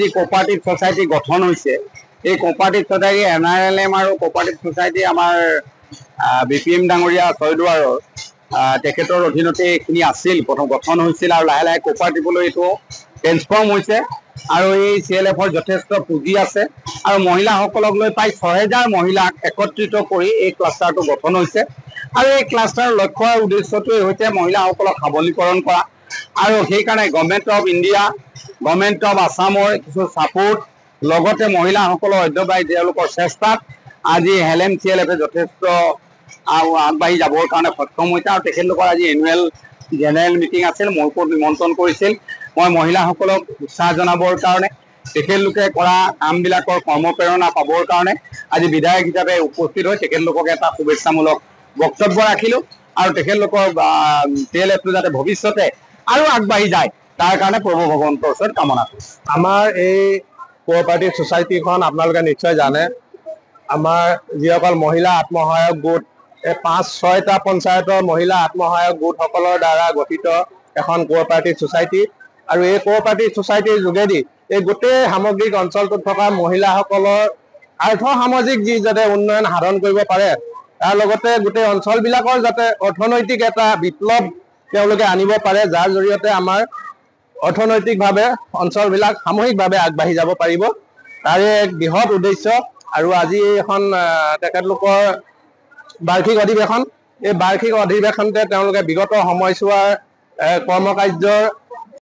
যি cooperative society গঠন হৈছে এই কোঅপাৰেটিভ সোসাইটি NRLM আৰু কোঅপাৰেটিভ সোসাইটি আমাৰ BPM ডাঙৰীয়া ছয়দুৱাৰৰ তেখেতৰ অধীনতে এইখিনি আছিল প্ৰথম গঠন হৈছিল আৰু লাহে লাহে কোঅপাৰেটিভলৈ এইটো ট্ৰেন্সফৰ্ম হৈছে আৰু এই CLFৰ যথেষ্ট পুঁজি আছে আৰু মহিলাসকলক লৈ প্ৰায় ৬০০০ মহিলাক একত্ৰিত কৰি এই ক্লাষ্টাৰটো গঠন হৈছে আৰু এই ক্লাষ্টাৰৰ লক্ষ্য আৰু উদ্দেশ্যটোৱে হৈছে মহিলাসকলক সবলীকৰণ কৰা আৰু সেইকাৰণে government of India government of আসামৰ কিছু ছাপোৰ্ট লগতে মহিলাসকলৰ অধ্যবায়ী তেওঁলোকৰ চেষ্টাত আজি LMCLFে যথেষ্ট আগবাঢ়ি যাবৰ কাৰণে সক্ষম হৈছে আৰু তেখেতলোকৰ আজি এনুৱেল জেনেৰেল মিটিং আছিল মোকো নিমন্ত্ৰণ কৰিছিল মই মহিলাসকলক উৎসাহ জনাবৰ কাৰণে তেখেতলোকে কৰা কামবিলাকৰ কৰ্মপ্ৰেৰণা পাবৰ কাৰণে আজি বিধায়ক হিচাপে উপস্থিত হৈ তেখেতলোকক এটা শুভেচ্ছামূলক বক্তব্য ৰাখিলোঁ আৰু তেখেতলোকৰ CLFটো যাতে ভৱিষ্যতে আৰু আগবাঢ়ি যায় তাৰ কাৰণে প্ৰভু ভগৱন্তৰ ওচৰত কামনা কৰিছোঁ। আমাৰ এই কোঅপাৰেটিভ সোসাইটিখন আপোনালোকে নিশ্চয় জানে আমাৰ যিসকল মহিলা আত্মসহায়ক গোট এই ৫-৬টা পঞ্চায়তৰ মহিলা আত্মসহায়ক গোটসকলৰ দ্বাৰা গঠিত এখন কোঅপাৰেটিভ সোসাইটি আৰু এই কোঅপাৰেটিভ সোসাইটিৰ যোগেদি এই গোটেই সামগ্ৰিক অঞ্চলটোত থকা মহিলাসকলৰ আৰ্থ সামাজিক যি যাতে উন্নয়ন সাধন কৰিব পাৰে তাৰ লগতে গোটেই অঞ্চলবিলাকৰ যাতে অৰ্থনৈতিক এটা বিপ্লৱ তেওঁলোকে আনিব পাৰে যাৰ জৰিয়তে আমাৰ অৰ্থনৈতিকভাৱে অঞ্চলবিলাক সামূহিকভাৱে আগবাঢ়ি যাব পাৰিব তাৰে এক বৃহৎ উদ্দেশ্য আৰু আজি এখন তেখেতলোকৰ বাৰ্ষিক অধিৱেশন এই বাৰ্ষিক অধিৱেশনতে তেওঁলোকে বিগত সময়ছোৱাৰ কৰ্মকাৰ্যৰ